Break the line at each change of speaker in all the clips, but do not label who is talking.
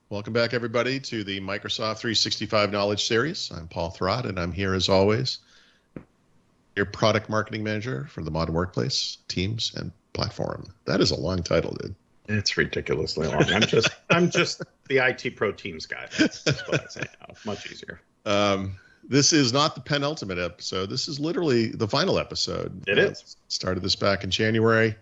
Welcome back, everybody, to the Microsoft 365 Knowledge Series. I'm Paul Thurrott, and I'm here as always, your product marketing manager for the modern workplace, teams, and platform. That is a long title, dude.
It's ridiculously long. I'm just the IT Pro Teams guy. That's what I say now. Much easier.
This is not the penultimate episode. This is literally the final episode.
It is.
Started this back in January.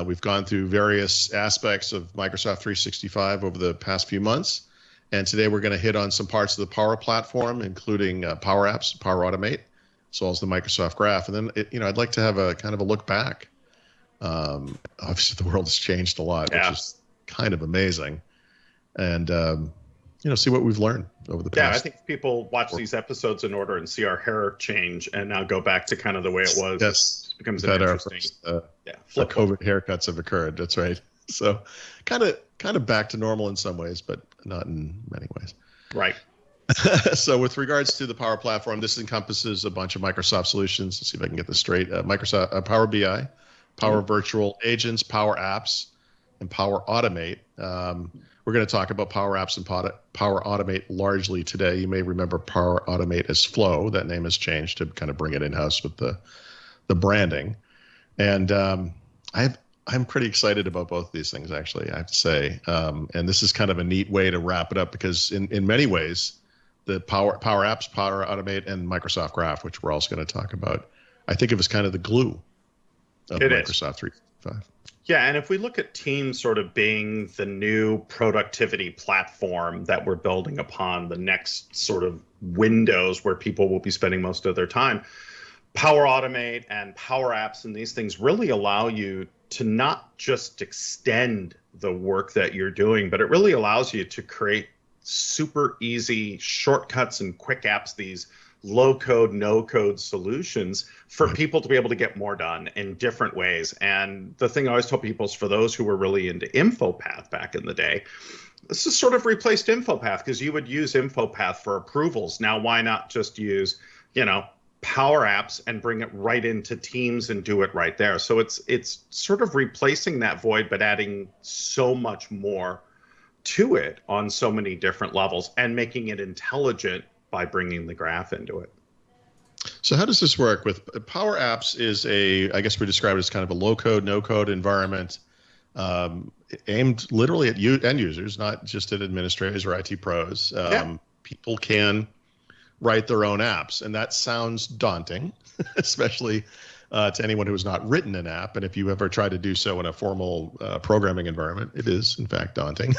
We've gone through various aspects of Microsoft 365 over the past few months. And today we're going to hit on some parts of the Power Platform, including Power Apps, Power Automate, as well as the Microsoft Graph. And then, I'd like to have a kind of a look back. Obviously, the world has changed a lot, which is kind of amazing. And, see what we've learned over the past.
Yeah, I think people watch these episodes in order and see our hair change and now go back to kind of the way it was.
Yes.
It becomes an interesting.
Flip COVID haircuts have occurred. That's right. So kind of back to normal in some ways, but not in many ways.
Right.
So with regards to the Power Platform, this encompasses a bunch of Microsoft solutions. Let's see if I can get this straight. Microsoft Power BI, Power Virtual Agents, Power Apps, and Power Automate. We're going to talk about Power Apps and Power Automate largely today. You may remember Power Automate as Flow. That name has changed to kind of bring it in-house with the branding. And I'm pretty excited about both of these things, actually, I have to say. And this is kind of a neat way to wrap it up because in many ways, the Power Apps, Power Automate, and Microsoft Graph, which we're also going to talk about, I think of as kind of the glue of Microsoft 365.
Yeah, and if we look at Teams sort of being the new productivity platform that we're building upon, the next sort of windows where people will be spending most of their time, Power Automate and Power Apps and these things really allow you to not just extend the work that you're doing, but it really allows you to create super easy shortcuts and quick apps, these low-code, no-code solutions for people to be able to get more done in different ways. And the thing I always tell people is for those who were really into InfoPath back in the day, this has sort of replaced InfoPath because you would use InfoPath for approvals. Now, why not just use, Power Apps and bring it right into Teams and do it right there? So it's sort of replacing that void, but adding so much more to it on so many different levels and making it intelligent by bringing the graph into it.
So how does this work? With Power Apps is I guess we describe it as kind of a low-code, no-code environment aimed literally at end users, not just at administrators or IT pros. People can write their own apps, and that sounds daunting, especially to anyone who has not written an app. And if you ever try to do so in a formal programming environment, it is in fact daunting.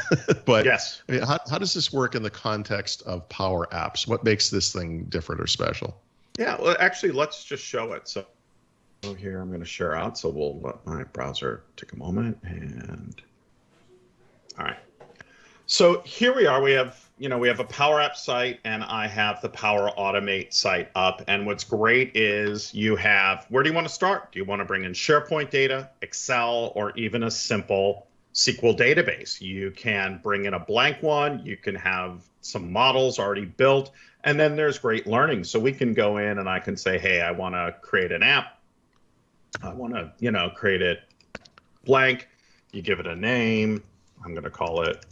But
yes,
I mean, how does this work in the context of Power Apps? What makes this thing different or special?
Yeah, well, actually, let's just show it. So here I'm going to share out. So we'll let my browser take a moment. And all right. So here we are. We have a Power App site, and I have the Power Automate site up. And what's great is you have, where do you want to start? Do you want to bring in SharePoint data, Excel, or even a simple SQL database? You can bring in a blank one. You can have some models already built. And then there's great learning. So we can go in and I can say, hey, I want to create an app. I want to, create it blank. You give it a name. I'm going to call it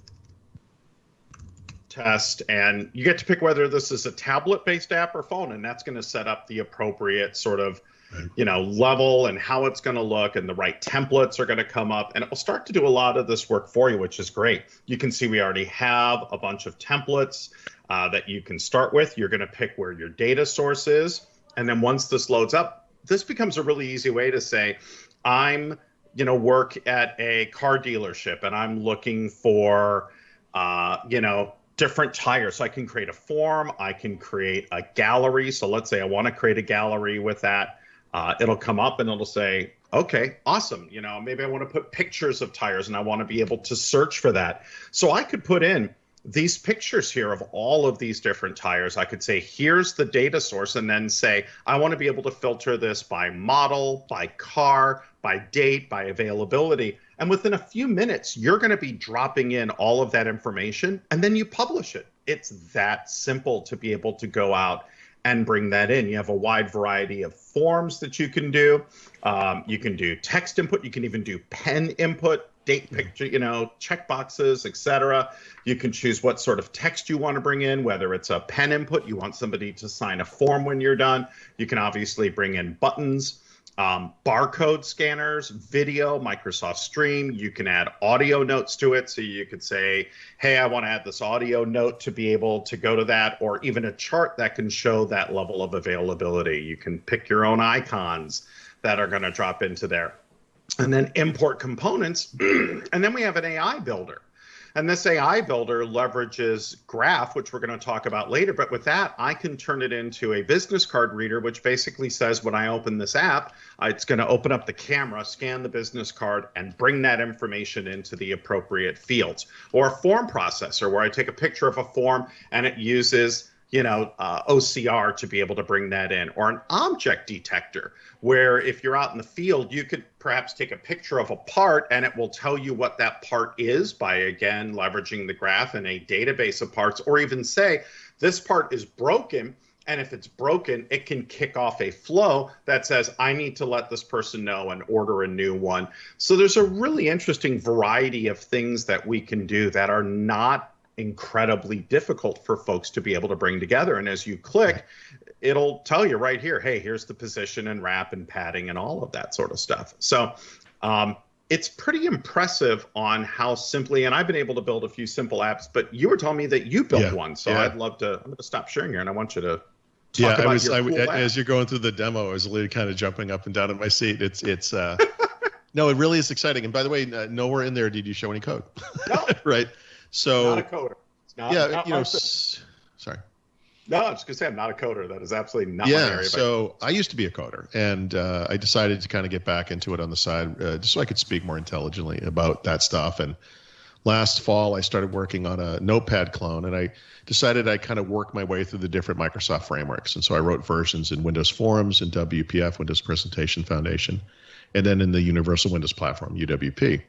Test, and you get to pick whether this is a tablet-based app or phone, and that's going to set up the appropriate sort of, level and how it's going to look, and the right templates are going to come up, and it will start to do a lot of this work for you, which is great. You can see we already have a bunch of templates that you can start with. You're going to pick where your data source is, and then once this loads up, this becomes a really easy way to say, I'm, work at a car dealership, and I'm looking for, different tires. So I can create a form. I can create a gallery. So let's say I want to create a gallery with that. It'll come up and it'll say, okay, awesome. Maybe I want to put pictures of tires and I want to be able to search for that. So I could put in these pictures here of all of these different tires. I could say, here's the data source, and then say, I want to be able to filter this by model, by car, by date, by availability. And within a few minutes, you're going to be dropping in all of that information, and then you publish it. It's that simple to be able to go out and bring that in. You have a wide variety of forms that you can do. You can do text input. You can even do pen input, date, picture, check boxes, etc. You can choose what sort of text you want to bring in, whether it's a pen input, you want somebody to sign a form when you're done. You can obviously bring in buttons, barcode scanners, video, Microsoft Stream. You can add audio notes to it. So you could say, hey, I want to add this audio note to be able to go to that, or even a chart that can show that level of availability. You can pick your own icons that are going to drop into there. And then import components. And then we have an AI builder. And this AI builder leverages Graph, which we're going to talk about later. But with that, I can turn it into a business card reader, which basically says when I open this app, it's going to open up the camera, scan the business card, and bring that information into the appropriate fields. Or a form processor, where I take a picture of a form and it uses OCR to be able to bring that in, or an object detector, where if you're out in the field, you could perhaps take a picture of a part and it will tell you what that part is by, again, leveraging the Graph and a database of parts, or even say this part is broken. And if it's broken, it can kick off a flow that says, I need to let this person know and order a new one. So there's a really interesting variety of things that we can do that are not incredibly difficult for folks to be able to bring together. And as you click, it'll tell you right here, hey, here's the position and wrap and padding and all of that sort of stuff. So it's pretty impressive on how simply, and I've been able to build a few simple apps, but you were telling me that you built one. So I'd love to, I'm going to stop sharing here and I want you to talk about your cool app.
As you're going through the demo, I was literally kind of jumping up and down in my seat. It's no, it really is exciting. And by the way, nowhere in there did you show any code.
No.
Right. So
not a coder. It's not,
sorry.
No, I was just gonna say I'm not a coder. That is absolutely not my area.
So I used to be a coder, and I decided to kind of get back into it on the side, just so I could speak more intelligently about that stuff. And last fall, I started working on a Notepad clone, and I decided I'd kind of work my way through the different Microsoft frameworks. And so I wrote versions in Windows Forms and WPF, Windows Presentation Foundation, and then in the Universal Windows Platform, UWP.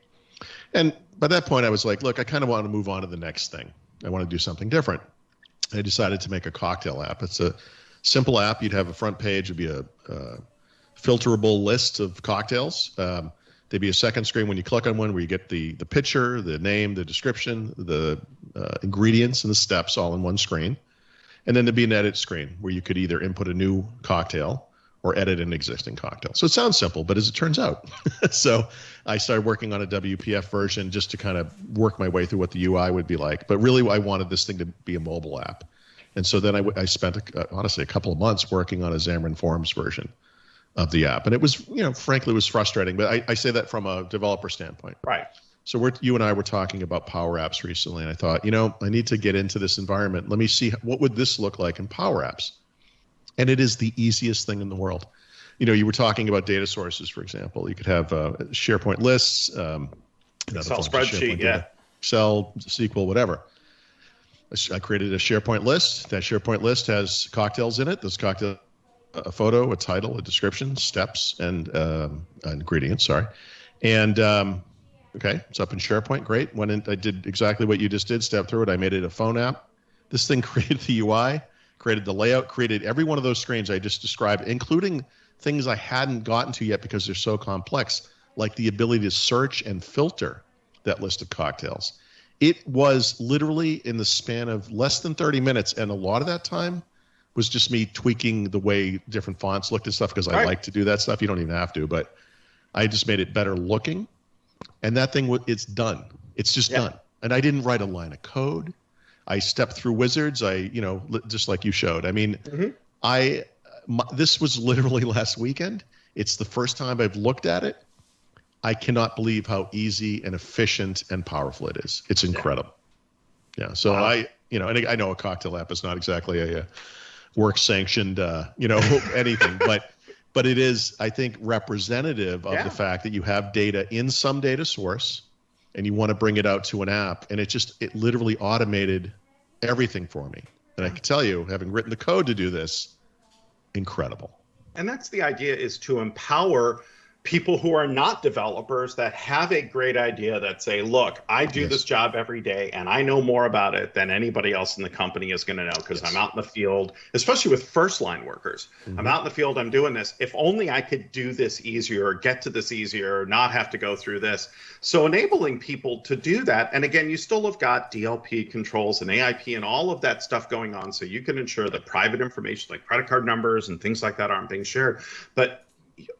And by that point, I was like, look, I kind of want to move on to the next thing. I want to do something different. I decided to make a cocktail app. It's a simple app. You'd have a front page. It'd be a filterable list of cocktails. There'd be a second screen when you click on one where you get the picture, the name, the description, the ingredients, and the steps all in one screen. And then there'd be an edit screen where you could either input a new cocktail or edit an existing cocktail. So it sounds simple, but as it turns out. So I started working on a WPF version just to kind of work my way through what the UI would be like. But really, I wanted this thing to be a mobile app. And so then I spent, honestly, a couple of months working on a Xamarin Forms version of the app. And it was, frankly, it was frustrating. But I say that from a developer standpoint.
Right.
So you and I were talking about Power Apps recently. And I thought, I need to get into this environment. Let me see, what would this look like in Power Apps? And it is the easiest thing in the world. You were talking about data sources, for example. You could have SharePoint lists,
Excel spreadsheet,
Excel, SQL, whatever. I created a SharePoint list. That SharePoint list has cocktails in it. Those cocktails, a photo, a title, a description, steps, and ingredients. Sorry. And okay, it's up in SharePoint. Great. Went in, I did exactly what you just did. Stepped through it. I made it a phone app. This thing created the UI. Created the layout, created every one of those screens I just described, including things I hadn't gotten to yet because they're so complex, like the ability to search and filter that list of cocktails. It was literally in the span of less than 30 minutes, and a lot of that time was just me tweaking the way different fonts looked and stuff because I like to do that stuff. You don't even have to, but I just made it better looking, and that thing, it's done. It's just done. And I didn't write a line of code. I stepped through wizards. Just like you showed. I mean, this was literally last weekend. It's the first time I've looked at it. I cannot believe how easy and efficient and powerful it is. It's incredible. Yeah. So and I know a cocktail app is not exactly a work sanctioned, anything, but it is, I think, representative of the fact that you have data in some data source, and you want to bring it out to an app, and it literally automated everything for me. And I can tell you, having written the code to do this, incredible.
And that's the idea, is to empower people who are not developers that have a great idea that say, look, I do
Yes.
this job every day and I know more about it than anybody else in the company is going to know because
Yes.
I'm out in the field, especially with first line workers. I'm out in the field, I'm doing this. If only I could do this easier or get to this easier or not have to go through this. So enabling people to do that. And again, you still have got DLP controls and AIP and all of that stuff going on. So you can ensure that private information like credit card numbers and things like that aren't being shared. But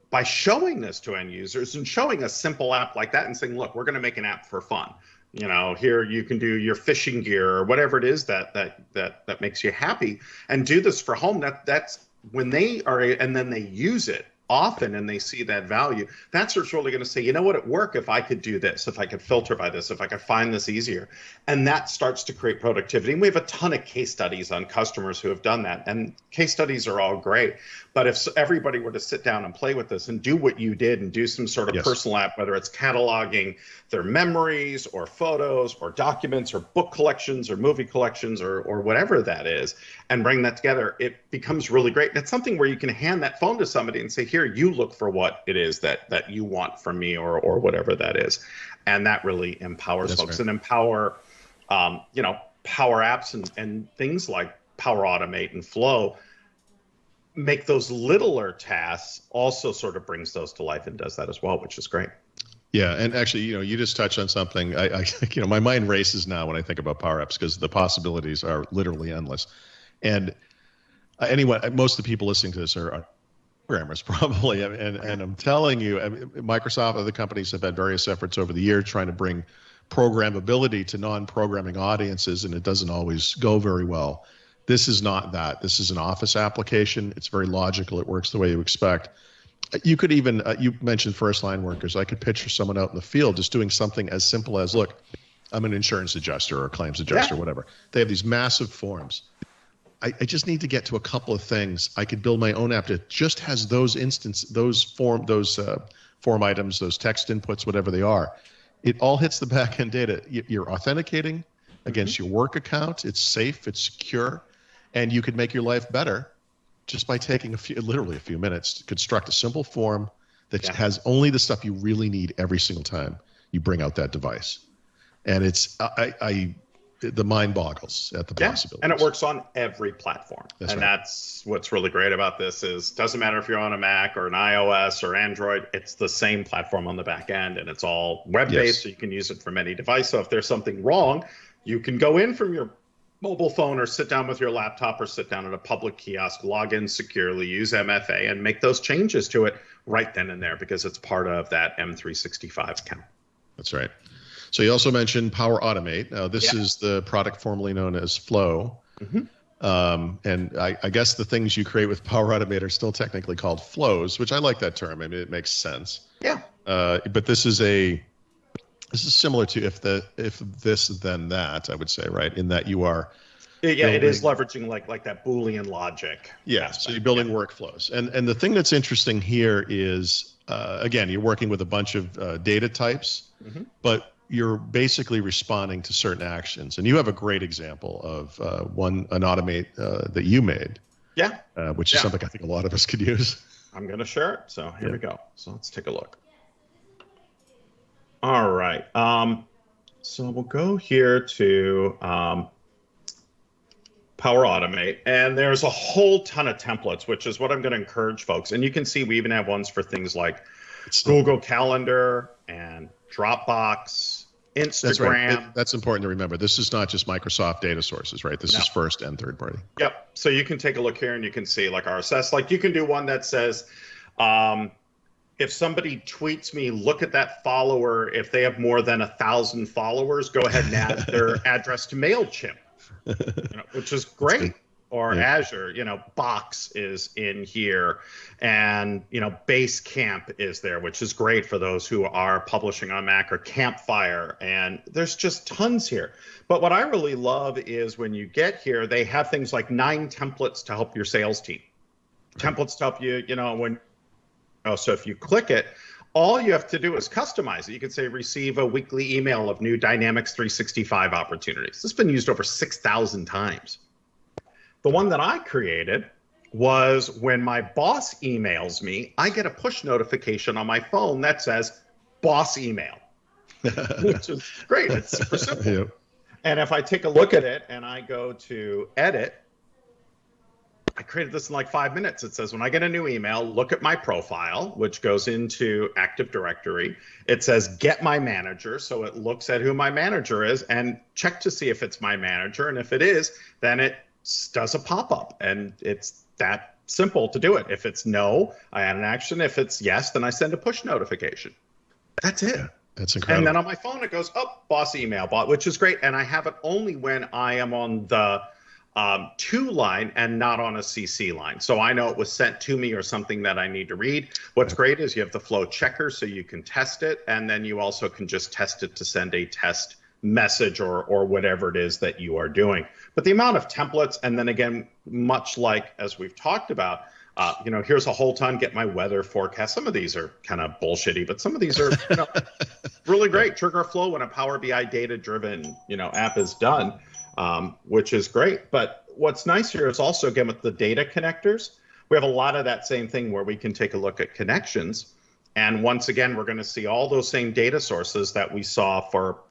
by showing this to end users and showing a simple app like that and saying, look, we're going to make an app for fun. You know, here you can do your fishing gear or whatever it is that makes you happy, and do this for home. That's when they are, and then they use it often and they see that value. That's what's really going to say, you know what, it work if I could do this, if I could filter by this, if I could find this easier. And that starts to create productivity. And we have a ton of case studies on customers who have done that. And case studies are all great. But if everybody were to sit down and play with this and do what you did and do some sort of personal app, whether it's cataloging their memories or photos or documents or book collections or movie collections or whatever that is, and bring that together, it becomes really great. And it's something where you can hand that phone to somebody and say, here, you look for what it is that you want from me or whatever that is. And that really empowers folks and empower, Power Apps and things like Power Automate and Flow. Make those littler tasks also sort of brings those to life and does that as well, which is great.
Yeah, and actually, you just touched on something. I my mind races now when I think about Power Apps because the possibilities are literally endless. And most of the people listening to this are programmers probably, and I'm telling you, Microsoft and other companies have had various efforts over the years trying to bring programmability to non-programming audiences, and it doesn't always go very well. This is not that. This is an Office application. It's very logical. It works the way you expect. You could even, you mentioned first line workers. I could picture someone out in the field just doing something as simple as, look, I'm an insurance adjuster or claims adjuster, whatever. They have these massive forms. I just need to get to a couple of things. I could build my own app that just has those form items, those text inputs, whatever they are. It all hits the back end data. You're authenticating against your work account. It's safe. It's secure. And you could make your life better just by taking literally a few minutes to construct a simple form that has only the stuff you really need every single time you bring out that device. And it's, the mind boggles at the possibilities.
And it works on every platform. That's what's really great about this is doesn't matter if you're on a Mac or an iOS or Android, it's the same platform on the back end and it's all web-based, so you can use it from any device. So if there's something wrong, you can go in from your mobile phone or sit down with your laptop or sit down at a public kiosk, log in securely, use MFA, and make those changes to it right then and there because it's part of that M365 account.
That's right. So you also mentioned Power Automate. Now, this is the product formerly known as Flow. And I guess the things you create with Power Automate are still technically called flows, which I like that term. I mean, it makes sense.
Yeah.
But this is similar to if this then that, I would say, right? In that you are
it is leveraging like that Boolean logic.
Yeah, so you're building workflows. And the thing that's interesting here is, again, you're working with a bunch of data types, but you're basically responding to certain actions. And you have a great example of an automate that you made. Yeah. Which is something I think a lot of us could use.
I'm going to share it. So here we go. So let's take a look. All right. So we'll go here to Power Automate. And there's a whole ton of templates, which is what I'm going to encourage folks. And you can see we even have ones for things like Google Calendar and Dropbox, Instagram.
That's right. That's important to remember. This is not just Microsoft data sources, right? This is first and third party.
Yep. So you can take a look here and you can see like RSS. Like you can do one that says, if somebody tweets me, look at that follower. If they have more than 1,000 followers, go ahead and add their address to MailChimp, which is great. Or Azure, Box is in here, and Basecamp is there, which is great for those who are publishing on Mac, or Campfire, and there's just tons here. But what I really love is when you get here, they have things like 9 templates to help your sales team. Templates to help you, so if you click it, all you have to do is customize it. You can say receive a weekly email of new Dynamics 365 opportunities. This has been used over 6,000 times. The one that I created was when my boss emails me, I get a push notification on my phone that says boss email, which is great. It's super simple.
Yep.
And if I take a look at it and I go to edit, I created this in like 5 minutes. It says, when I get a new email, look at my profile, which goes into Active Directory. It says, get my manager. So it looks at who my manager is and check to see if it's my manager. And if it is, then it does a pop-up. And it's that simple to do it. If it's no, I add an action. If it's yes, then I send a push notification. That's it.
Yeah, that's incredible.
And then on my phone, it goes, oh, boss email bot, which is great. And I have it only when I am on the to line and not on a CC line. So I know it was sent to me or something that I need to read. What's great is you have the flow checker so you can test it. And then you also can just test it to send a test message or whatever it is that you are doing. But the amount of templates, and then again, much like as we've talked about, here's a whole ton, get my weather forecast. Some of these are kind of bullshitty, but some of these are really great. Trigger a flow when a Power BI data-driven app is done. Which is great. But what's nice here is also, again, with the data connectors, we have a lot of that same thing where we can take a look at connections. And once again, we're going to see all those same data sources that we saw for,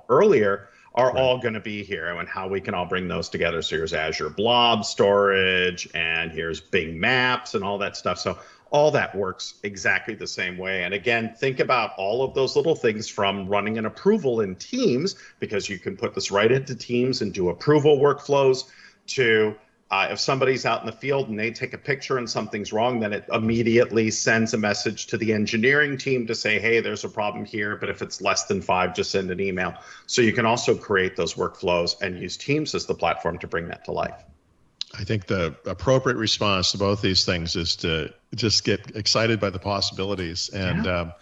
earlier are all going to be here, and how we can all bring those together. So here's Azure Blob Storage, and here's Bing Maps and all that stuff. So all that works exactly the same way. And again, think about all of those little things, from running an approval in Teams, because you can put this right into Teams and do approval workflows, to if somebody's out in the field and they take a picture and something's wrong, then it immediately sends a message to the engineering team to say, hey, there's a problem here. But if it's less than 5, just send an email. So you can also create those workflows and use Teams as the platform to bring that to life.
I think the appropriate response to both these things is to just get excited by the possibilities. And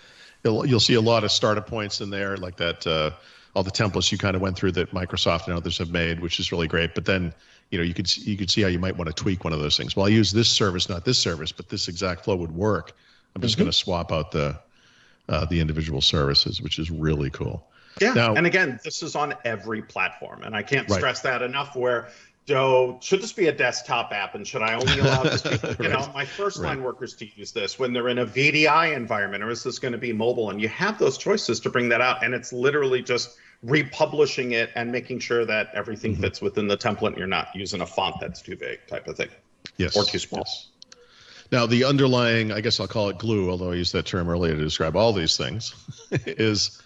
you'll see a lot of startup points in there, like that, all the templates you kind of went through that Microsoft and others have made, which is really great. But then, you could see how you might want to tweak one of those things. Well, I use this service, not this service, but this exact flow would work. I'm just going to swap out the individual services, which is really cool.
Yeah. Now, and again, this is on every platform. And I can't stress that enough, where should this be a desktop app, and should I only allow this people, my first line workers to use this when they're in a VDI environment, or is this going to be mobile? And you have those choices to bring that out. And it's literally just republishing it and making sure that everything fits within the template and you're not using a font that's too big, type of thing.
Yes.
Or too small.
Yes. Now, the underlying, I guess I'll call it glue, although I used that term earlier to describe all these things, is,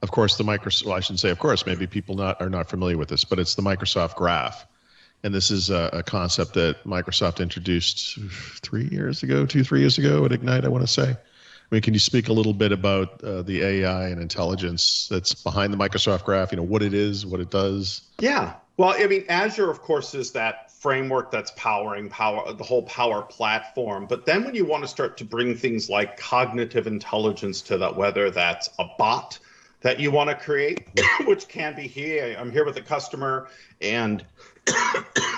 of course, the Microsoft, well, I shouldn't say of course, maybe people are not familiar with this, but it's the Microsoft Graph. And this is a concept that Microsoft introduced 3 years ago at Ignite, I want to say. I mean, can you speak a little bit about the AI and intelligence that's behind the Microsoft Graph, what it is, what it does?
Yeah. Well, I mean, Azure, of course, is that framework that's powering the whole Power Platform. But then when you want to start to bring things like cognitive intelligence to that, whether that's a bot that you want to create, which can be here. I'm here with a customer and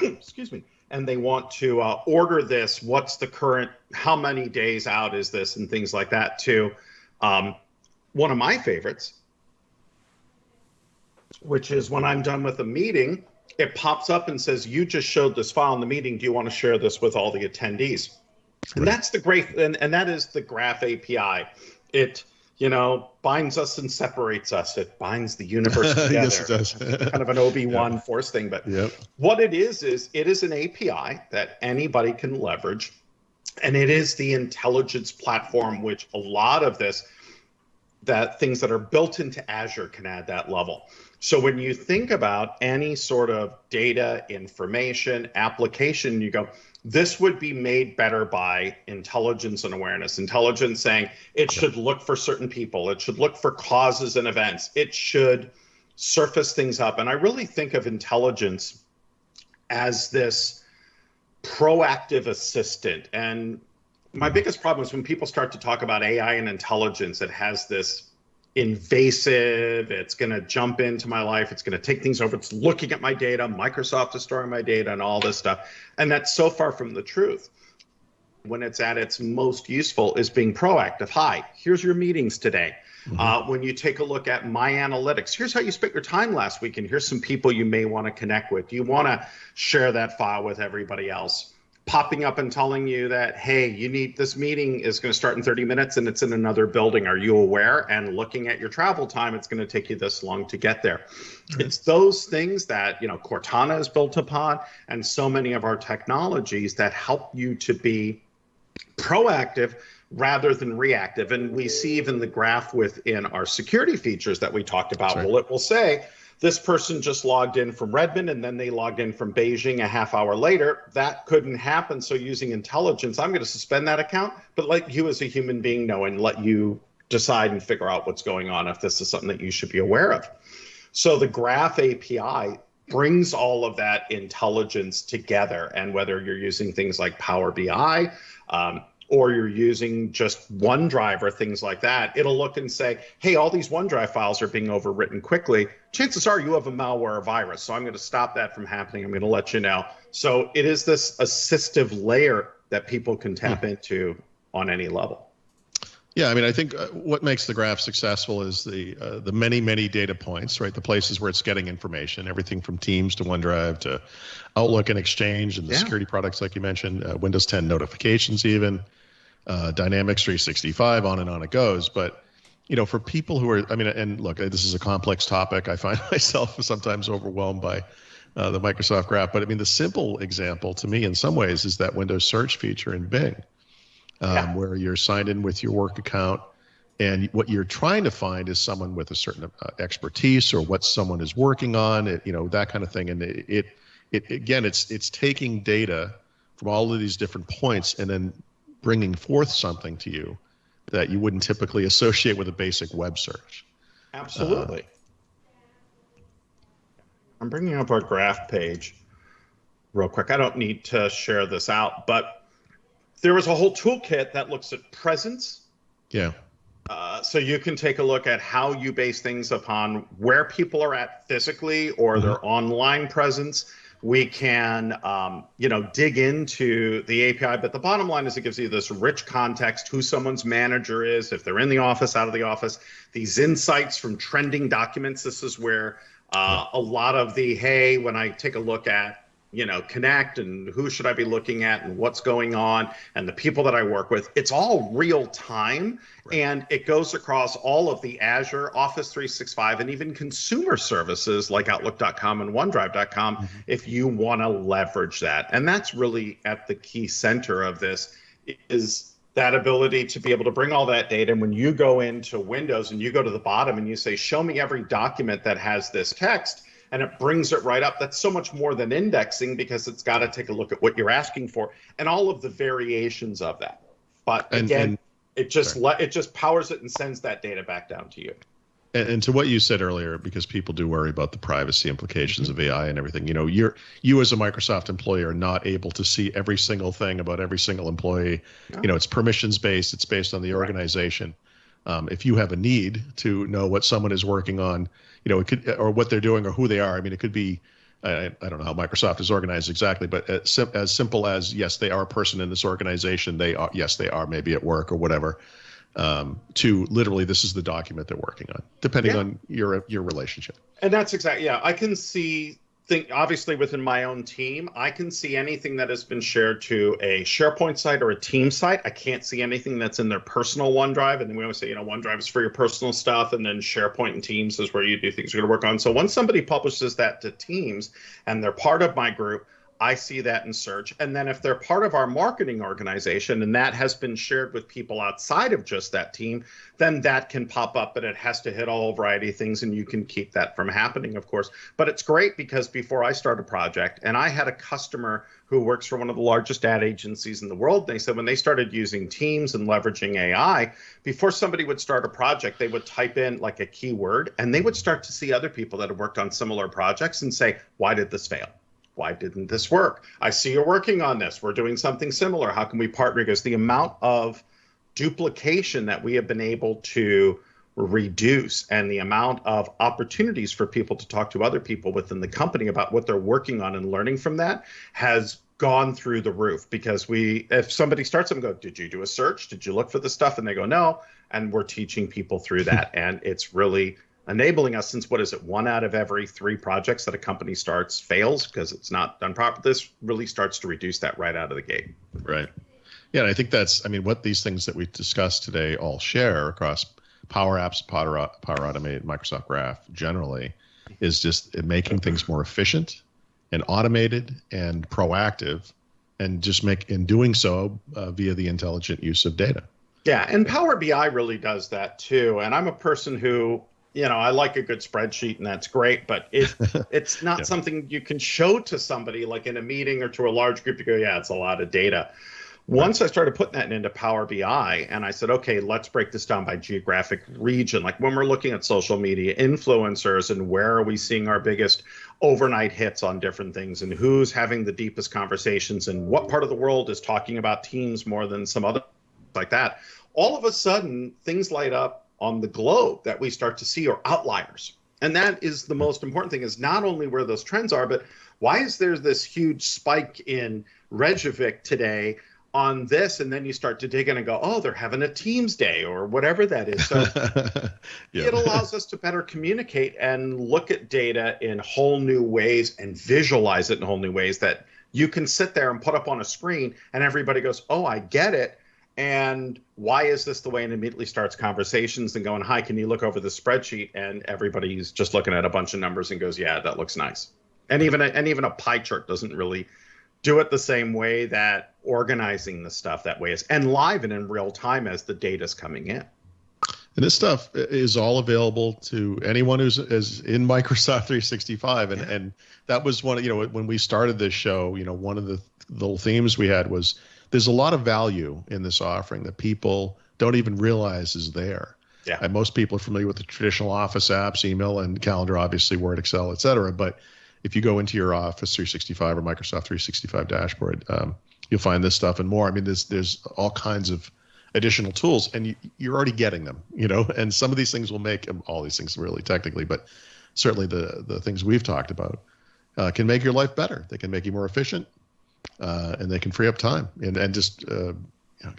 excuse me, and they want to order this. What's the current, how many days out is this, and things like that, to one of my favorites, which is when I'm done with a meeting, it pops up and says, you just showed this file in the meeting. Do you want to share this with all the attendees? Right. And that's the great, and that is the Graph API. It binds us and separates us. It binds the universe together.
Yes, it does.
Kind of an Obi-Wan Force thing. But what it is it is an API that anybody can leverage. And it is the intelligence platform, which a lot of that things that are built into Azure can add that level. So when you think about any sort of data, information, application, you go, this would be made better by intelligence and awareness. Intelligence saying it should look for certain people. It should look for causes and events. It should surface things up. And I really think of intelligence as this proactive assistant. And my biggest problem is when people start to talk about AI and intelligence, it has this invasive, it's going to jump into my life, it's going to take things over, it's looking at my data, Microsoft is storing my data and all this stuff. And that's so far from the truth. When it's at its most useful is being proactive. Hi, here's your meetings today. When you take a look at my analytics, here's how you spent your time last week, and here's some people you may want to connect with. Do you want to share that file with everybody else? popping up and telling you that, hey, you need this meeting is going to start in 30 minutes and it's in another building. Are you aware? And looking at your travel time, it's going to take you this long to get there. It's those things that, Cortana is built upon, and so many of our technologies that help you to be proactive rather than reactive. And we see even the graph within our security features that we talked about. Right. Well, it will say, this person just logged in from Redmond and then they logged in from Beijing a half hour later. That couldn't happen. So using intelligence, I'm going to suspend that account, but let you as a human being know and let you decide and figure out what's going on if this is something that you should be aware of. So the Graph API brings all of that intelligence together. And whether you're using things like Power BI, or you're using just OneDrive or things like that, it'll look and say, hey, all these OneDrive files are being overwritten quickly. Chances are you have a malware or virus. So I'm going to stop that from happening. I'm going to let you know. So it is this assistive layer that people can tap into on any level.
Yeah, I mean, I think what makes the graph successful is the many, many data points, right? The places where it's getting information, everything from Teams to OneDrive to Outlook and Exchange and the security products, like you mentioned, Windows 10 notifications even, Dynamics 365, on and on it goes. But, for people who are, I mean, and look, this is a complex topic. I find myself sometimes overwhelmed by the Microsoft Graph. But I mean, the simple example to me in some ways is that Windows search feature in Bing. Where you're signed in with your work account, and what you're trying to find is someone with a certain expertise or what someone is working on, that kind of thing. And it again, it's taking data from all of these different points and then bringing forth something to you that you wouldn't typically associate with a basic web search.
Absolutely. I'm bringing up our graph page real quick. I don't need to share this out, but there was a whole toolkit that looks at presence.
Yeah.
So you can take a look at how you base things upon where people are at physically or their online presence. We can, dig into the API, but the bottom line is it gives you this rich context, who someone's manager is, if they're in the office, out of the office, these insights from trending documents. This is where a lot of the, when I take a look at, Connect and who should I be looking at and what's going on and the people that I work with, it's all real time. Right. And it goes across all of the Azure, Office 365, and even consumer services like Outlook.com and OneDrive.com if you want to leverage that. And that's really at the key center of this is that ability to be able to bring all that data. And when you go into Windows and you go to the bottom and you say, show me every document that has this text, and it brings it right up. That's so much more than indexing because it's got to take a look at what you're asking for and all of the variations of that. But again, it just powers it and sends that data back down to you.
And to what you said earlier, because people do worry about the privacy implications of AI and everything, you as a Microsoft employee are not able to see every single thing about every single employee. No. It's permissions based. It's based on the organization. If you have a need to know what someone is working on, it could, or what they're doing or who they are. I mean, it could be, I don't know how Microsoft is organized exactly, but as simple as, yes, they are a person in this organization. They are maybe at work or whatever, to literally, this is the document they're working on, depending on your relationship.
And that's exactly, I can obviously within my own team, I can see anything that has been shared to a SharePoint site or a team site. I can't see anything that's in their personal OneDrive. And then we always say, OneDrive is for your personal stuff. And then SharePoint and Teams is where you do things you're going to work on. So once somebody publishes that to Teams and they're part of my group, I see that in search. And then if they're part of our marketing organization and that has been shared with people outside of just that team, then that can pop up, but it has to hit a whole variety of things and you can keep that from happening, of course. But it's great because before I start a project, and I had a customer who works for one of the largest ad agencies in the world, they said when they started using Teams and leveraging AI, before somebody would start a project, they would type in like a keyword and they would start to see other people that have worked on similar projects and say, why did this fail? Why didn't this work? I see you're working on this. We're doing something similar. How can we partner? Because the amount of duplication that we have been able to reduce and the amount of opportunities for people to talk to other people within the company about what they're working on and learning from that has gone through the roof. Because if somebody starts and go, did you do a search? Did you look for the stuff? And they go, no. And we're teaching people through that. And it's really enabling us, since what is it, 1 out of every 3 projects that a company starts fails because it's not done properly. This really starts to reduce that right out of the gate.
Right. Yeah, and I think that's, I mean, what these things that we discussed today all share across Power Apps, Power Automate, Microsoft Graph generally, is just making things more efficient and automated and proactive, and just in doing so via the intelligent use of data.
Yeah, and Power BI really does that too. And I'm a person who, I like a good spreadsheet, and that's great, but it's not something you can show to somebody like in a meeting or to a large group. You go, yeah, it's a lot of data. Once I started putting that into Power BI, and I said, okay, let's break this down by geographic region. Like when we're looking at social media influencers and where are we seeing our biggest overnight hits on different things, and who's having the deepest conversations, and what part of the world is talking about Teams more than some other like that. All of a sudden, things light up on the globe that we start to see are outliers. And that is the most important thing, is not only where those trends are, but why is there this huge spike in Reykjavik today on this? And then you start to dig in and go, oh, they're having a Teams day or whatever that is. So It allows us to better communicate and look at data in whole new ways and visualize it in whole new ways that you can sit there and put up on a screen and everybody goes, oh, I get it. And why is this the way? And immediately starts conversations and going, hi, can you look over the spreadsheet? And everybody's just looking at a bunch of numbers and goes, yeah, that looks nice. And even a pie chart doesn't really do it the same way that organizing the stuff that way is, and live and in real time as the data's coming in.
And this stuff is all available to anyone who's in Microsoft 365. And that was one of, when we started this show, one of the little themes we had was there's a lot of value in this offering that people don't even realize is there.
Yeah.
And most people are familiar with the traditional Office apps, email and calendar, obviously Word, Excel, et cetera. But if you go into your Office 365 or Microsoft 365 dashboard, you'll find this stuff and more. I mean, there's all kinds of additional tools, and you're already getting them, and some of these things will make all these things really technically, but certainly the things we've talked about can make your life better. They can make you more efficient, and they can free up time. And just,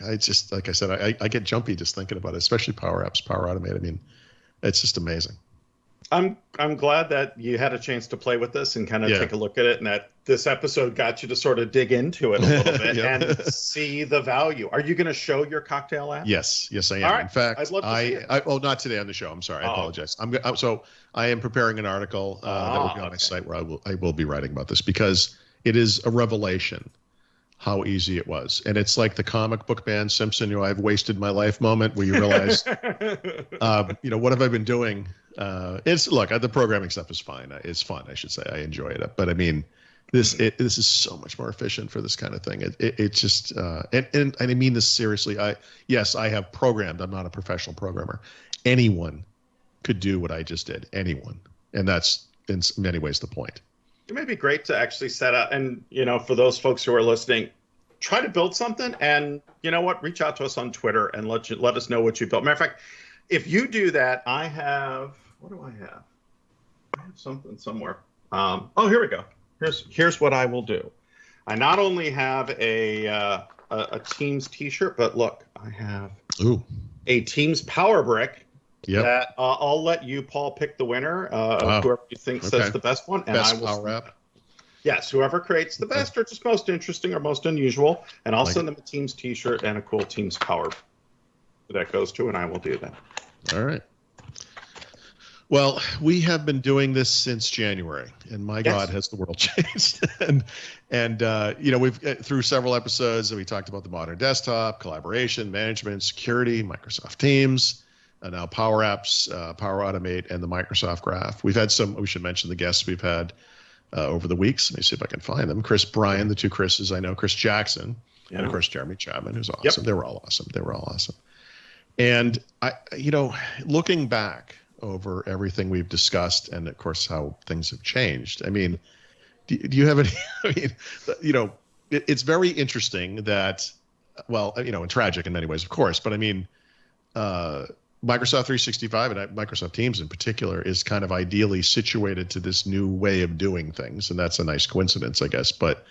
I just, like I said, I get jumpy just thinking about it, especially Power Apps, Power Automate. I mean, it's just amazing.
I'm glad that you had a chance to play with this and kind of take a look at it, and that this episode got you to sort of dig into it a little bit and see the value. Are you going to show your cocktail app?
Yes, I am.
All right.
In fact,
I'd love to see it.
not today on the show. I'm sorry. I apologize. So I am preparing an article that will be on my site where I will be writing about this, because it is a revelation how easy it was. And it's like the comic book band Simpson, I've wasted my life moment, where you realize, what have I been doing? The programming stuff is fine. It's fun, I should say. I enjoy it. But I mean, this is so much more efficient for this kind of thing. It just, and I mean this seriously. I have programmed. I'm not a professional programmer. Anyone could do what I just did. Anyone. And that's in many ways the point.
It may be great to actually set up, and for those folks who are listening, try to build something, and reach out to us on Twitter and let us know what you built. Matter of fact, if you do that, what do I have? I have something somewhere. Here we go. Here's what I will do. I not only have a Teams T-shirt, but look, I have a Teams Power Brick.
Yep.
That I'll let you, Paul, pick the winner of whoever you think says the best one. And
best
I will
Power App.
Yes, whoever creates the best or just most interesting or most unusual. And I'll send them a Teams T-shirt and a cool Teams Power that goes to, and I will do that.
All right. Well, we have been doing this since January, and my God, has the world changed. and we've through several episodes that we talked about the modern desktop, collaboration, management, security, Microsoft Teams, and now Power Apps, Power Automate, and the Microsoft Graph. We've had we should mention the guests we've had over the weeks. Let me see if I can find them. Chris Bryan, the two Chris's I know, Chris Jackson, and of course Jeremy Chapman, who's awesome. Yep. They were all awesome. And I, looking back over everything we've discussed, and of course how things have changed. I mean, do you have any? I mean, it's very interesting that, and tragic in many ways, of course. But I mean, Microsoft 365 and Microsoft Teams in particular is kind of ideally situated to this new way of doing things, and that's a nice coincidence, I guess. But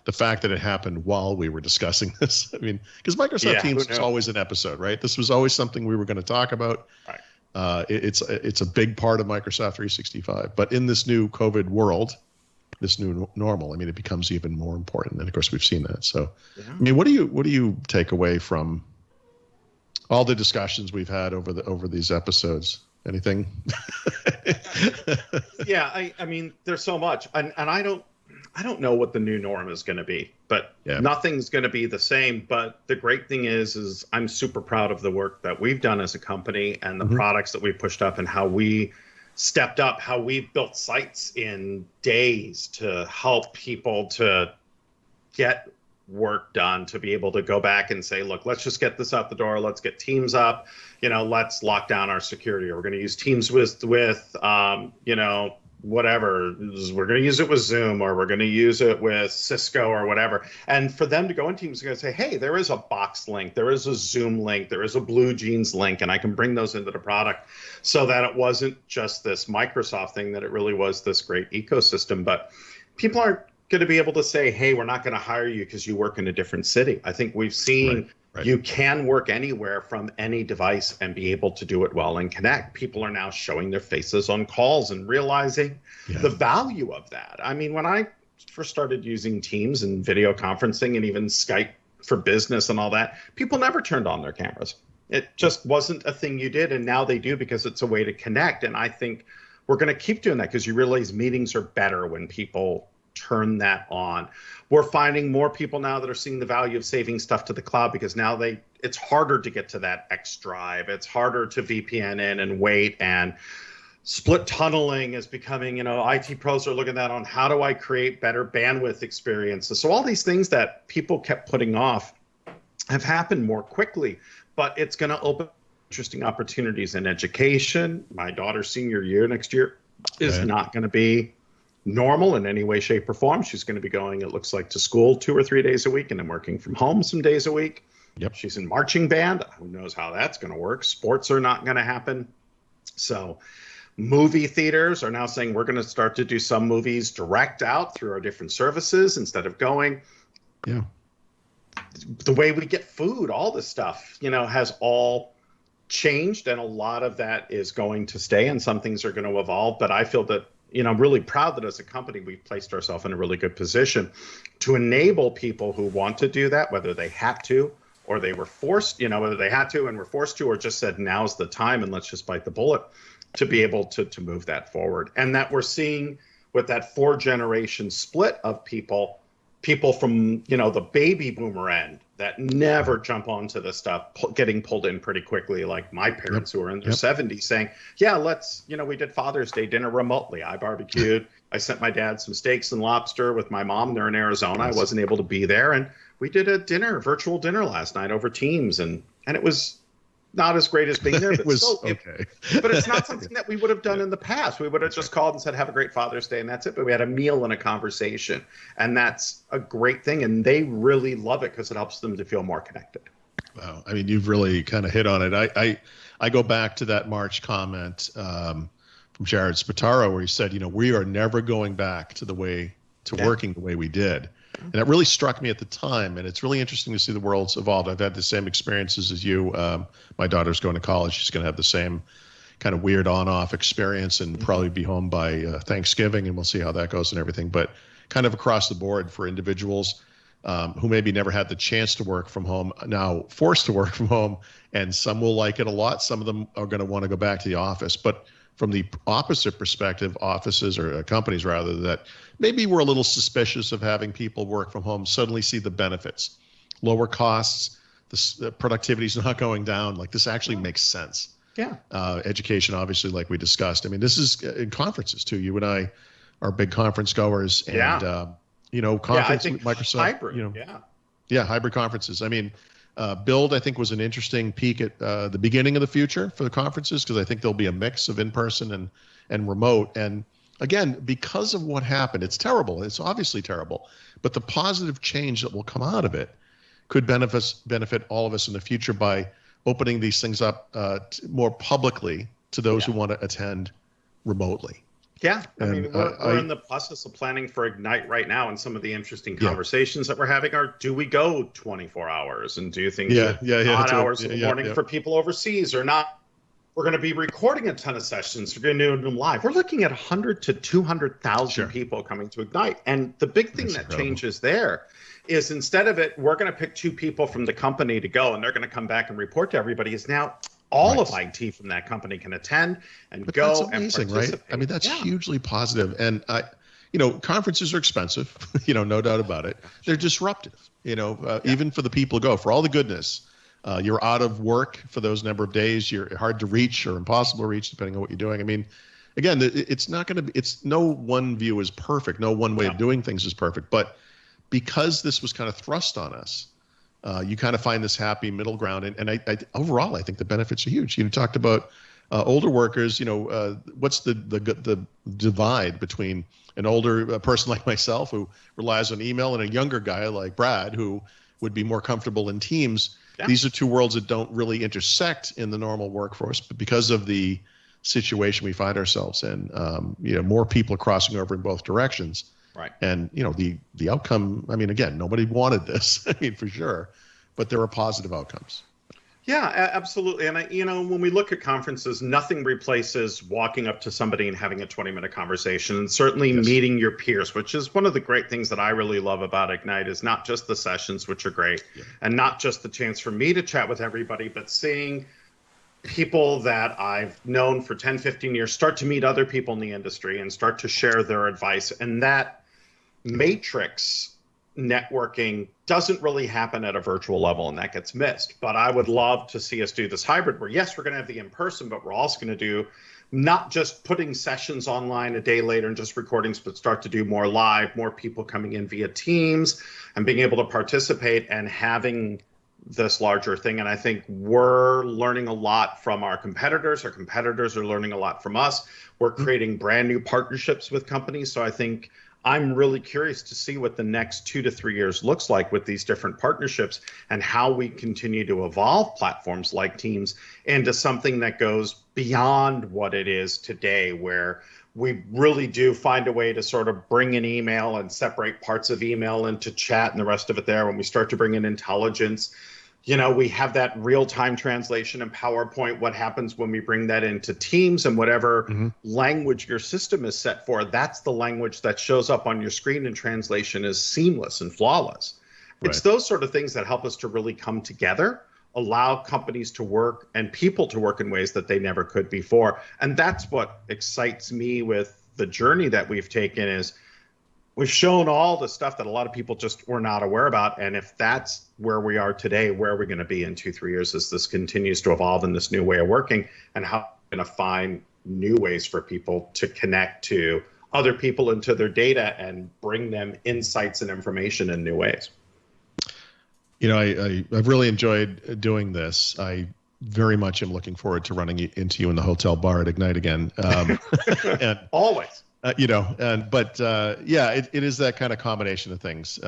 the fact that it happened while we were discussing this, I mean, because Microsoft Teams was always an episode, right? This was always something we were going to talk about.
Right.
It's a big part of Microsoft 365. But in this new COVID world, this new normal, I mean, it becomes even more important. And of course, we've seen that. So, I mean, what do you take away from all the discussions we've had over these episodes? Anything?
Yeah, I mean, there's so much, and I don't know what the new norm is going to be, but nothing's going to be the same. But the great thing is I'm super proud of the work that we've done as a company and the products that we pushed up and how we stepped up, how we've built sites in days to help people to get work done, to be able to go back and say, look, let's just get this out the door. Let's get Teams up. Let's lock down our security. Or we're going to use Teams with whatever. We're going to use it with Zoom, or we're going to use it with Cisco or whatever. And for them to go in Teams, going to say, hey, there is a Box link, there is a Zoom link, there is a BlueJeans link, and I can bring those into the product, so that it wasn't just this Microsoft thing, that it really was this great ecosystem. But people aren't going to be able to say, hey, we're not going to hire you because you work in a different city. I think we've seen you can work anywhere from any device and be able to do it well and connect. People are now showing their faces on calls and realizing the value of that. I mean, when I first started using Teams and video conferencing and even Skype for business and all that, people never turned on their cameras. It just wasn't a thing you did, and now they do because it's a way to connect. And I think we're going to keep doing that because you realize meetings are better when people turn that on. We're finding more people now that are seeing the value of saving stuff to the cloud, because now it's harder to get to that X drive. It's harder to VPN in and wait, and split tunneling is becoming, IT pros are looking at on how do I create better bandwidth experiences. So all these things that people kept putting off have happened more quickly, but it's going to open interesting opportunities in education. My daughter's senior year next year is not going to be normal in any way, shape, or form. She's going to be going, it looks like, to school 2 or 3 days a week, and then working from home some days a week. She's in marching band. Who knows how that's going to work? Sports are not going to happen. So movie theaters are now saying we're going to start to do some movies direct out through our different services instead of going. The way we get food, all this stuff, has all changed, and a lot of that is going to stay, and some things are going to evolve. But I feel that I'm really proud that as a company, we've placed ourselves in a really good position to enable people who want to do that, whether they had to or they were forced, whether they had to and were forced to, or just said, now's the time and let's just bite the bullet, to be able to move that forward. And that we're seeing with that 4-generation split of people from, the baby boomer end that never jump onto the stuff, getting pulled in pretty quickly, like my parents who are in their 70s saying, let's, we did Father's Day dinner remotely. I barbecued. I sent my dad some steaks and lobster with my mom. They're in Arizona. I wasn't able to be there. And we did a virtual dinner last night over Teams. And it was not as great as being there, but
it was
still,
okay.
But it's not something that we would have done in the past. We would have just called and said, have a great Father's Day, and that's it. But we had a meal and a conversation, and that's a great thing. And they really love it because it helps them to feel more connected.
Wow. I mean, you've really kind of hit on it. I go back to that March comment from Jared Spataro, where he said, we are never going back to working the way we did. And it really struck me at the time, and it's really interesting to see the world's evolved. I've had the same experiences as you. My daughter's going to college. She's going to have the same kind of weird on-off experience and probably be home by Thanksgiving, and we'll see how that goes and everything. But kind of across the board for individuals who maybe never had the chance to work from home, now forced to work from home, and some will like it a lot. Some of them are going to want to go back to the office. But from the opposite perspective, offices or companies rather that maybe were a little suspicious of having people work from home suddenly see the benefits, lower costs, the productivity is not going down. Like, this actually makes sense. Education, obviously, like we discussed. I mean, this is in conferences too. You and I are big conference goers, and conference Microsoft.
Hybrid.
Hybrid conferences. I mean, Build, I think, was an interesting peek at the beginning of the future for the conferences, because I think there'll be a mix of in-person and remote. And again, because of what happened, it's terrible. It's obviously terrible. But the positive change that will come out of it could benefit all of us in the future by opening these things up more publicly to those who want to attend remotely.
Yeah, I mean, we're in the process of planning for Ignite right now, and some of the interesting conversations that we're having are, do we go 24 hours and do things at odd hours in the morning for people overseas or not? We're going to be recording a ton of sessions. We're going to do them live. We're looking at 100 to 200,000 people coming to Ignite. And the big thing that changes there is instead of it, we're going to pick 2 people from the company to go, and they're going to come back and report to everybody, is now all of IT from that company can attend and go
that's amazing,
and participate.
Right? I mean, that's hugely positive. And conferences are expensive, no doubt about it. They're disruptive, even for the people who go, for all the goodness. You're out of work for those number of days. You're hard to reach or impossible to reach, depending on what you're doing. I mean, again, it's not going to be, it's no one view is perfect. No one way of doing things is perfect. But because this was kind of thrust on us, you kind of find this happy middle ground. And I overall, I think the benefits are huge. You talked about older workers, what's the divide between an older person like myself who relies on email and a younger guy like Brad who would be more comfortable in Teams. Yeah. These are 2 worlds that don't really intersect in the normal workforce, but because of the situation we find ourselves in, more people crossing over in both directions.
Right.
And, the outcome, I mean, again, nobody wanted this, for sure, but there are positive outcomes.
Yeah, absolutely. And, when we look at conferences, nothing replaces walking up to somebody and having a 20-minute conversation, and certainly meeting your peers, which is one of the great things that I really love about Ignite, is not just the sessions, which are great, and not just the chance for me to chat with everybody, but seeing people that I've known for 10, 15 years start to meet other people in the industry and start to share their advice. And that matrix networking doesn't really happen at a virtual level, and that gets missed. But I would love to see us do this hybrid where, yes, we're going to have the in-person, but we're also going to do not just putting sessions online a day later and just recordings, but start to do more live, more people coming in via Teams and being able to participate and having this larger thing. And I think we're learning a lot from our competitors. Our competitors are learning a lot from us. We're creating brand new partnerships with companies. So I think I'm really curious to see what the next 2 to 3 years looks like with these different partnerships and how we continue to evolve platforms like Teams into something that goes beyond what it is today, where we really do find a way to sort of bring in email and separate parts of email into chat and the rest of it there. When we start to bring in intelligence, we have that real-time translation in PowerPoint. What happens when we bring that into Teams, and whatever language your system is set for, that's the language that shows up on your screen, and translation is seamless and flawless. Right. It's those sort of things that help us to really come together, allow companies to work and people to work in ways that they never could before. And that's what excites me with the journey that we've taken, is we've shown all the stuff that a lot of people just were not aware about. And if that's where we are today, where are we going to be in 2-3 years as this continues to evolve in this new way of working, and how we're going to find new ways for people to connect to other people and to their data and bring them insights and information in new ways.
I've really enjoyed doing this. I very much am looking forward to running into you in the hotel bar at Ignite again.
And always.
It is that kind of combination of things.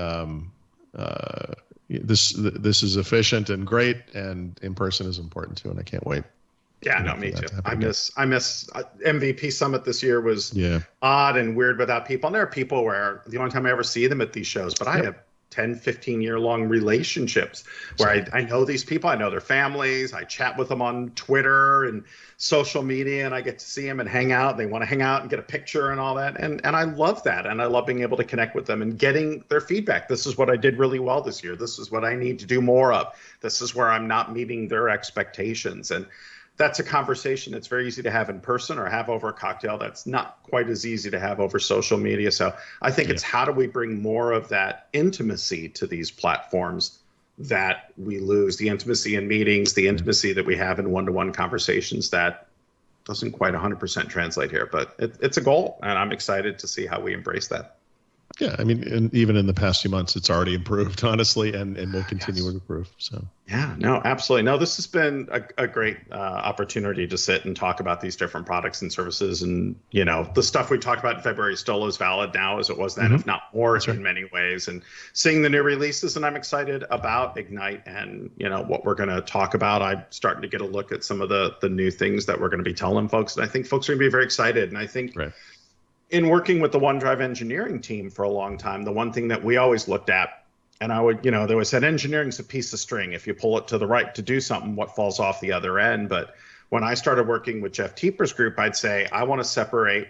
This is efficient and great, and in person is important too, and I can't wait.
Yeah, no, me too. I miss MVP Summit this year was odd and weird without people. And there are people where the only time I ever see them at these shows, but I have 10, 15 year long relationships where I know these people, I know their families, I chat with them on Twitter and social media, and I get to see them and hang out. They want to hang out and get a picture and all that. And I love that. And I love being able to connect with them and getting their feedback. This is what I did really well this year. This is what I need to do more of. This is where I'm not meeting their expectations. And that's a conversation that's very easy to have in person or have over a cocktail. That's not quite as easy to have over social media. So I think it's how do we bring more of that intimacy to these platforms that we lose, the intimacy in meetings, the intimacy that we have in one-to-one conversations that doesn't quite 100% translate here, but it's a goal, and I'm excited to see how we embrace that.
Yeah, I mean, and even in the past few months, it's already improved, honestly, and will continue to improve. So
yeah, no, absolutely. No, this has been a great opportunity to sit and talk about these different products and services. And, the stuff we talked about in February is still as valid now as it was then, if not more in many ways. And seeing the new releases, and I'm excited about Ignite and, what we're going to talk about. I'm starting to get a look at some of the new things that we're going to be telling folks. And I think folks are going to be very excited. And I think in working with the OneDrive engineering team for a long time, the one thing that we always looked at, and they always said engineering is a piece of string. If you pull it to the right to do something, what falls off the other end? But when I started working with Jeff Teeper's group, I'd say, I want to separate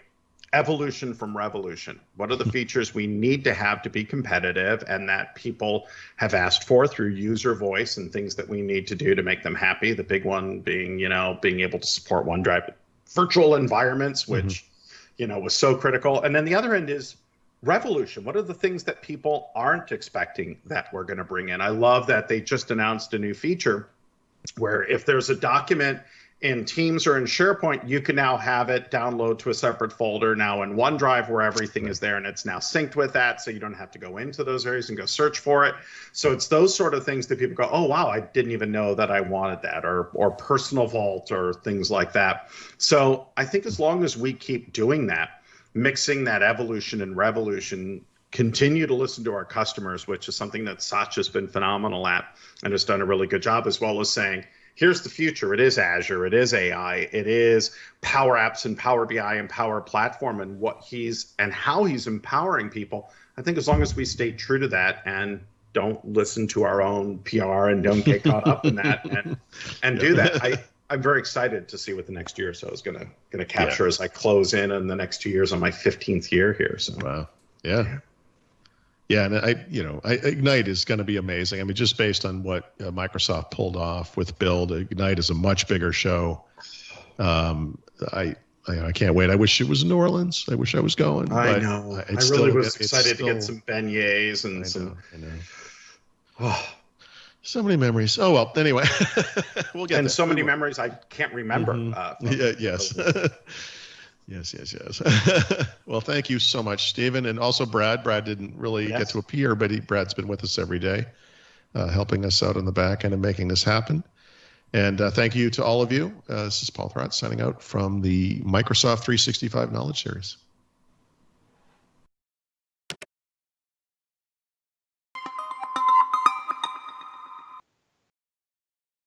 evolution from revolution. What are the features we need to have to be competitive and that people have asked for through user voice and things that we need to do to make them happy? The big one being, being able to support OneDrive virtual environments, which, was so critical. And then the other end is revolution. What are the things that people aren't expecting that we're going to bring in? I love that they just announced a new feature where if there's a document in Teams or in SharePoint, you can now have it download to a separate folder now in OneDrive where everything is there, and it's now synced with that, so you don't have to go into those areas and go search for it. So it's those sort of things that people go, oh, wow, I didn't even know that I wanted that, or Personal Vault or things like that. So I think as long as we keep doing that, mixing that evolution and revolution, continue to listen to our customers, which is something that Satya's been phenomenal at and has done a really good job, as well as saying, here's the future. It is Azure. It is AI. It is Power Apps and Power BI and Power Platform, and how he's empowering people. I think as long as we stay true to that and don't listen to our own PR and don't get caught up in that and do that, I'm very excited to see what the next year or so is going to capture as I close in the next 2 years on my 15th year here. So
wow, yeah. Yeah, and Ignite is going to be amazing. I mean, just based on what Microsoft pulled off with Build, Ignite is a much bigger show. I can't wait. I wish it was in New Orleans. I wish I was going.
I know. I really was excited to get some beignets and some.
I know. Oh, so many memories. Oh well. Anyway, we'll get.
And so many memories I can't remember.
Yes. Yes. Well, thank you so much, Stephen, and also Brad. Brad didn't really get to appear, but Brad's been with us every day, helping us out on the back end and making this happen. And thank you to all of you. This is Paul Thurrott signing out from the Microsoft 365 Knowledge Series.